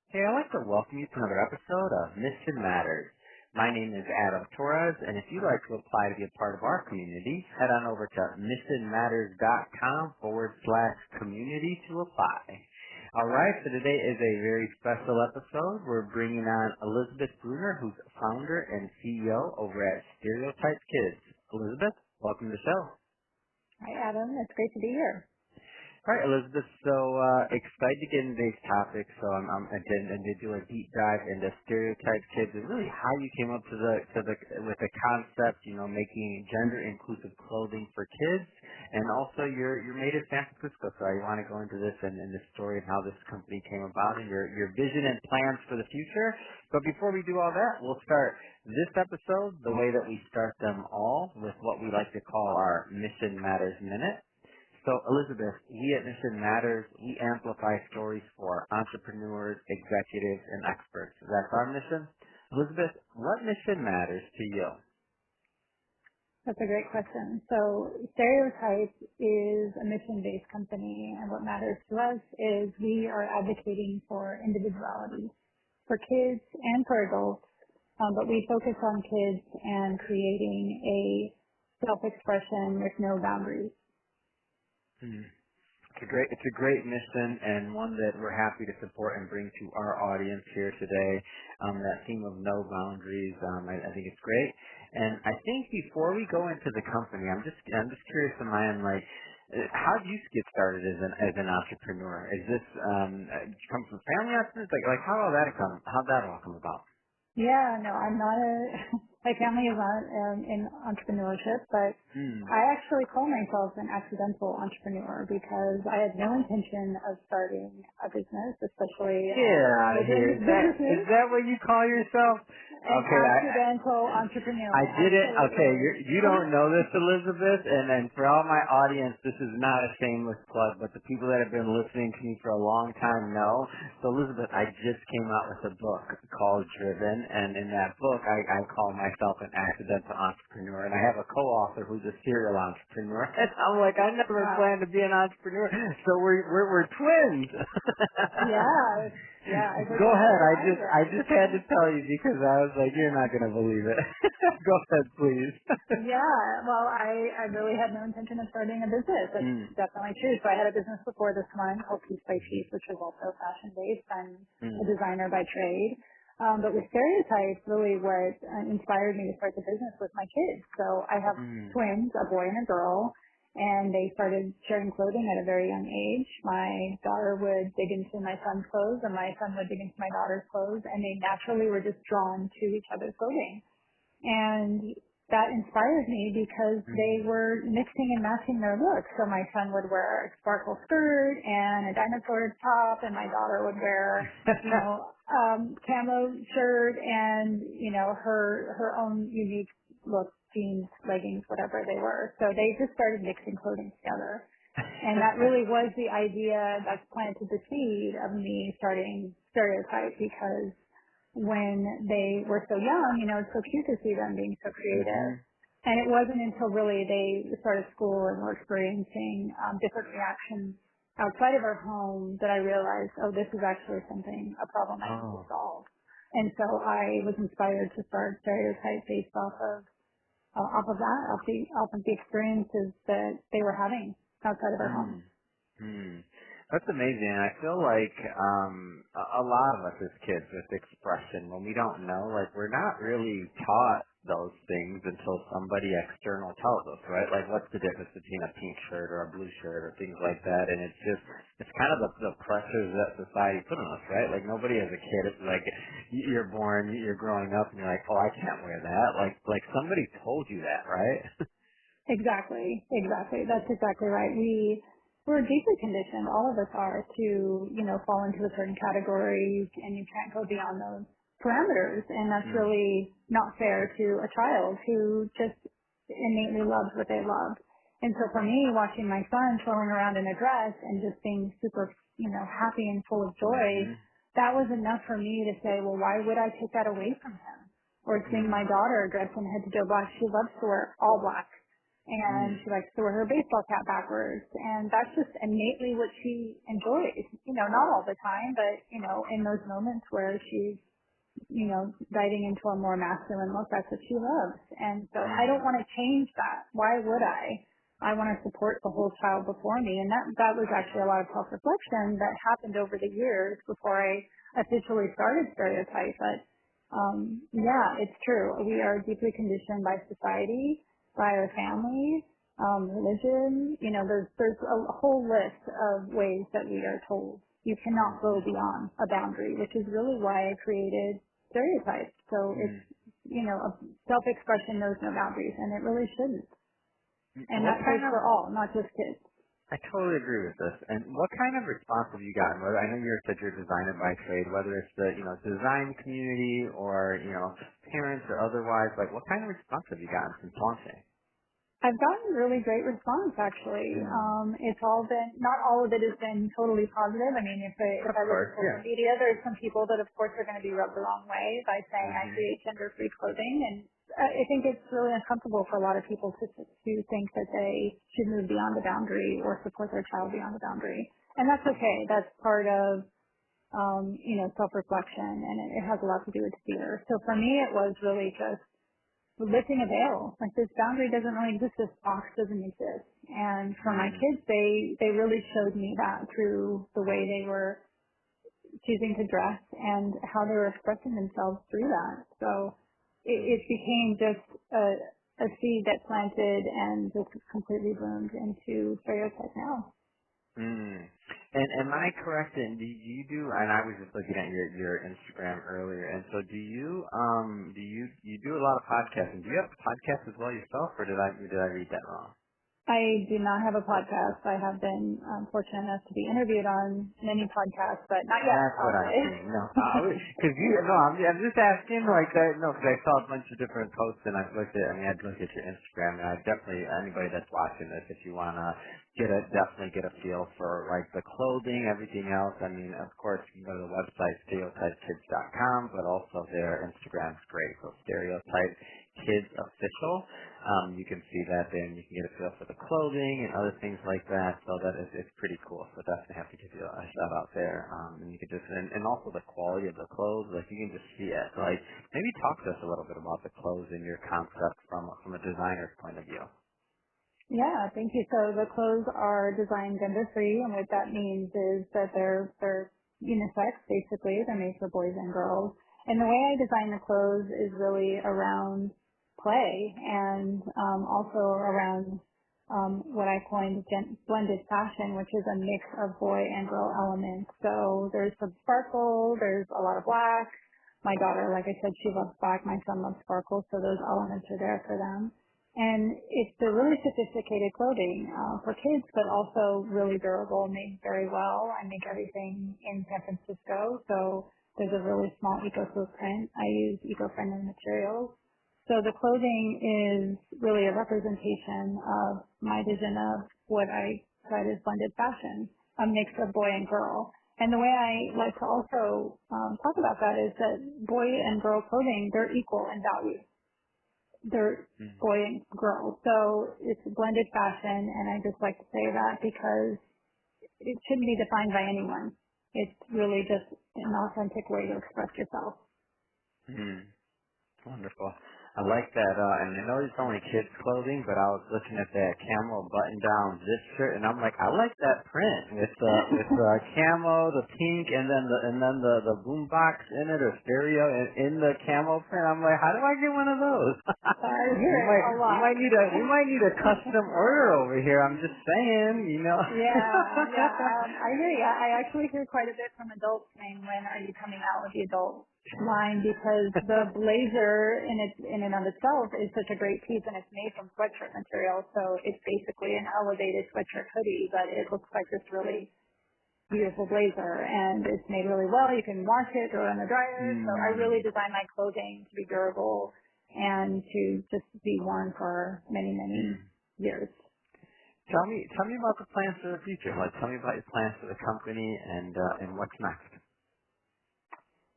Hey, I'd like to welcome you to another episode of Mission Matters. My name is Adam Torres, and if you'd like to apply to be a part of our community, head on over to missionmatters.com/community to apply. All right, so today is a very special episode. We're bringing on Elizabeth Brunner, who's founder and CEO over at StereoType Kids. Elizabeth, welcome to the show. Hi, Adam. It's great to be here. All right, Elizabeth, so excited to get into today's topic, so I'm again to do a deep dive into StereoType Kids and really how you came up with the concept, making gender inclusive clothing for kids, and also you're made in San Francisco, so I want to go into this and the story of how this company came about and your vision and plans for the future. But before we do all that, we'll start this episode the way that we start them all, with what we like to call our Mission Matters Minute. So, Elizabeth, we at Mission Matters, we amplify stories for entrepreneurs, executives, and experts. That's our mission. Elizabeth, what mission matters to you? That's a great question. So, StereoType is a mission-based company, and what matters to us is we are advocating for individuality for kids and for adults, but we focus on kids and creating a self-expression with no boundaries. It's a great mission, and one that we're happy to support and bring to our audience here today. That theme of no boundaries, I think it's great. And I think before we go into the company, I'm just curious in my end, like, how did you get started as an entrepreneur? Is this did you come from family entrepreneurs? Like how'd that all come about? Yeah, no, I'm not my family is not in entrepreneurship, but I actually call myself an accidental entrepreneur because I had no intention of starting a business, especially Is that what you call yourself? Accidental entrepreneur. I didn't. Okay, you don't know this, Elizabeth, and for all my audience, this is not a shameless plug, but the people that have been listening to me for a long time know. So, Elizabeth, I just came out with a book called Driven, and in that book, I call myself an accidental entrepreneur, and I have a co-author who's a serial entrepreneur. And I'm like, I never planned to be an entrepreneur, so we're twins. Yeah. Go ahead. I just had to tell you because I was like, you're not going to believe it. Go ahead, please. Yeah. Well, I really had no intention of starting a business. That's definitely true. So I had a business before this one called Piece by Piece, which was also fashion-based. I'm a designer by trade. But with StereoType, really what inspired me to start the business was my kids. So I have twins, a boy and a girl. And they started sharing clothing at a very young age. My daughter would dig into my son's clothes, and my son would dig into my daughter's clothes, and they naturally were just drawn to each other's clothing. And that inspired me because they were mixing and matching their looks. So my son would wear a sparkle skirt and a dinosaur top, and my daughter would wear, camo shirt and, her own unique look. Jeans, leggings, whatever they were. So they just started mixing clothing together. And that really was the idea that planted the seed of me starting StereoType because when they were so young, it's so cute to see them being so creative. And it wasn't until really they started school and were experiencing different reactions outside of our home that I realized, this is actually a problem I need to solve. And so I was inspired to start StereoType based off of the experiences that they were having outside of our home. That's amazing. I feel like a lot of us as kids with expression, when we don't know, like we're not really taught those things until somebody external tells us, right? Like what's the difference between a pink shirt or a blue shirt or things like that? And it's kind of the pressures that society put on us, right? Like nobody as a kid, it's like you're born, you're growing up and you're like, I can't wear that. Like somebody told you that, right? Exactly. That's exactly right. We're deeply conditioned, all of us are, to, fall into a certain category and you can't go beyond those parameters, and that's really not fair to a child who just innately loves what they love. And so for me, watching my son twirling around in a dress and just being super, happy and full of joy, that was enough for me to say, well, why would I take that away from him? Or seeing my daughter dressed in head to toe black, she loves to wear all black. and she likes to wear her baseball cap backwards, and that's just innately what she enjoys. Not all the time, but in those moments where she's diving into a more masculine look, that's what she loves. And so I don't want to change that. Why would I? I want to support the whole child before me, and that was actually a lot of self-reflection that happened over the years before I officially started StereoType. But yeah, it's true. We are deeply conditioned by society, by our family, religion. There's a whole list of ways that we are told you cannot go beyond a boundary, which is really why I created StereoType. So it's self-expression knows no boundaries, and it really shouldn't. And that goes for all, not just kids. I totally agree with this. And what kind of response have you gotten? I know you said you're a designer by trade, whether it's the design community or parents or otherwise. Like, what kind of response have you gotten since launching? I've gotten really great response, actually. It's all been, not all of it has been totally positive. I mean, if I look at social media, there's some people that, of course, are going to be rubbed the wrong way by saying I create gender-free clothing. And I think it's really uncomfortable for a lot of people to think that they should move beyond the boundary or support their child beyond the boundary. And that's okay. That's part of, self-reflection, and it has a lot to do with fear. So for me, it was really just lifting a veil. Like, this boundary doesn't really exist. This box doesn't exist. And for my kids, they really showed me that through the way they were choosing to dress and how they were expressing themselves through that. So it became just a seed that planted and just completely bloomed into StereoType now. And am I correct in you do? And I was just looking at your Instagram earlier. And so do you do a lot of podcasting? Do you have a podcast as well yourself, or did I read that wrong? I do not have a podcast. I have been fortunate enough to be interviewed on many podcasts, but not yet. That's what I'm saying. No, because I'm just asking, because I saw a bunch of different posts, and I'd look at your Instagram, and I definitely, anybody that's watching this, if you wanna definitely get a feel for the clothing, everything else. I mean, of course, you can go to the website stereotypekids.com, but also their Instagram's great. So StereoType Kids Official. You can see that there, and you can get a feel for the clothing and other things like that. So that is it's pretty cool. So definitely have to give you a shout out there. And you can just and also the quality of the clothes, you can just see it. Maybe talk to us a little bit about the clothes and your concept from a designer's point of view. Yeah, thank you. So the clothes are designed gender free, and what that means is that they're unisex. Basically, they're made for boys and girls. And the way I design the clothes is really around play and also around what I coined blended fashion, which is a mix of boy and girl elements. So there's some sparkle, there's a lot of black. My daughter, like I said, she loves black. My son loves sparkle, so those elements are there for them. And it's a really sophisticated clothing for kids, but also really durable, made very well. I make everything in San Francisco, so there's a really small eco-footprint. I use eco-friendly materials. So the clothing is really a representation of my vision of what I said is blended fashion, a mix of boy and girl. And the way I like to also talk about that is that boy and girl clothing, they're equal in value. They're boy and girl. So it's blended fashion, and I just like to say that because it shouldn't be defined by anyone. It's really just an authentic way to express yourself. Wonderful. I like that, and I know it's only kids' clothing, but I was looking at that camo button-down zip shirt, and I'm like, I like that print with the camo, the pink, and then the boom box in it or stereo in the camo print. I'm like, how do I get one of those? We might need a custom order over here. I'm just saying, Yeah. I hear you. I actually hear quite a bit from adults saying, when are you coming out with the adult line, because the blazer in and of itself is such a great piece, and it's made from sweatshirt material, so it's basically an elevated sweatshirt hoodie, but it looks like this really beautiful blazer, and it's made really well. You can wash it, throw it in the dryer. So I really design my clothing to be durable and to just be worn for many, many years. Tell me about the plans for the future. Tell me about your plans for the company and what's next.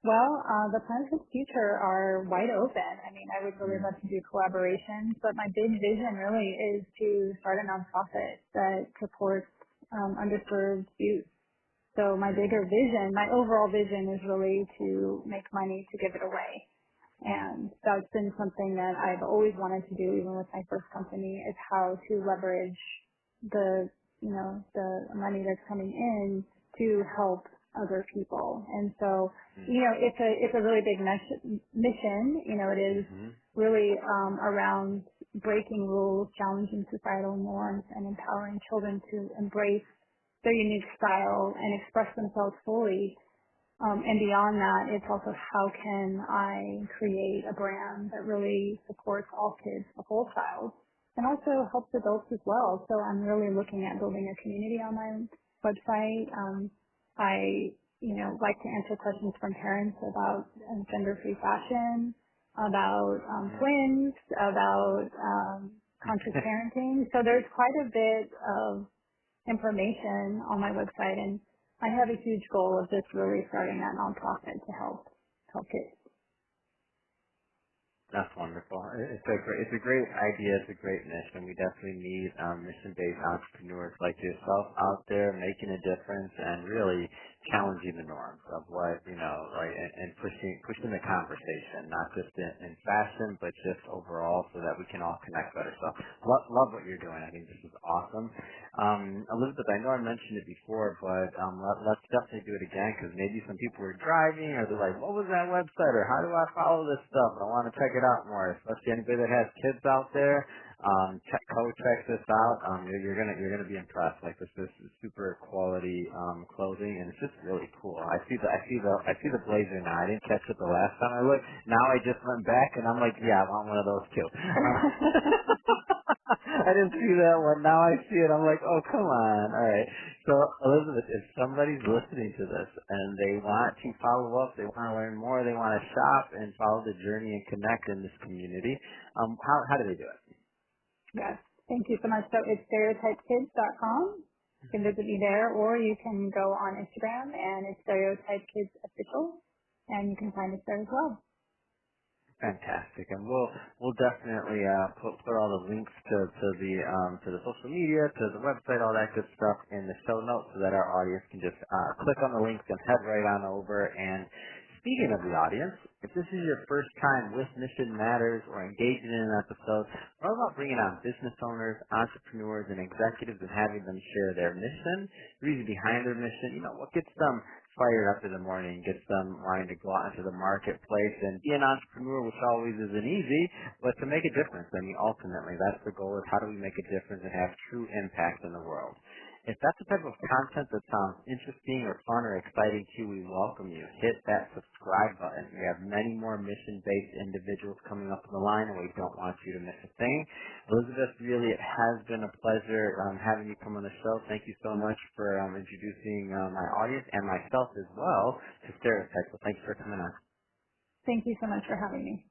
Well, the plans for the future are wide open. I mean, I would really love to do collaborations, but my big vision really is to start a nonprofit that supports underserved youth. So my bigger vision, my overall vision is really to make money to give it away. And that's been something that I've always wanted to do, even with my first company, is how to leverage the, the money that's coming in to help other people. And so, it's a really big mission. It is really around breaking rules, challenging societal norms, and empowering children to embrace their unique style and express themselves fully. And beyond that, it's also how can I create a brand that really supports all kids, the whole child, and also helps adults as well. So I'm really looking at building a community on my website. I, like to answer questions from parents about gender-free fashion, about twins, about conscious parenting. So there's quite a bit of information on my website, and I have a huge goal of just really starting that nonprofit to help kids. That's wonderful. It's a great idea. It's a great mission. We definitely need mission-based entrepreneurs like yourself out there making a difference and really challenging the norms of what, and pushing the conversation, not just in fashion, but just overall so that we can all connect better. So love what you're doing. I think this is awesome. Elizabeth, I know I mentioned it before, but let's definitely do it again because maybe some people are driving or they're like, what was that website or how do I follow this stuff? I want to check it out more, especially anybody that has kids out there. Check this out. You're gonna be impressed. Like this is super quality clothing, and it's just really cool. I see the blazer now. I didn't catch it the last time I looked. Now I just went back, and I'm like, yeah, I want one of those too. I didn't see that one. Now I see it. I'm like, oh, come on. All right. So, Elizabeth, if somebody's listening to this and they want to follow up, they want to learn more, they want to shop and follow the journey and connect in this community, how do they do it? Yes. Thank you so much. So it's StereoTypeKids.com. You can visit me there, or you can go on Instagram, and it's StereoType Kids Official, and you can find us there as well. Fantastic, and we'll definitely put all the links to the social media, to the website, all that good stuff in the show notes, so that our audience can just click on the links and head right on over. And speaking of the audience, if this is your first time with Mission Matters or engaging in an episode, we're all about bringing on business owners, entrepreneurs, and executives and having them share their mission, the reason behind their mission, what gets them fired up in the morning, gets them wanting to go out into the marketplace and be an entrepreneur, which always isn't easy, but to make a difference. I mean, ultimately, that's the goal, is how do we make a difference and have true impact in the world. If that's the type of content that sounds interesting or fun or exciting to you, we welcome you. Hit that subscribe button. We have many more mission-based individuals coming up on the line, and we don't want you to miss a thing. Elizabeth, really, it has been a pleasure having you come on the show. Thank you so much for introducing my audience and myself as well to StereoType. So thanks for coming on. Thank you so much for having me.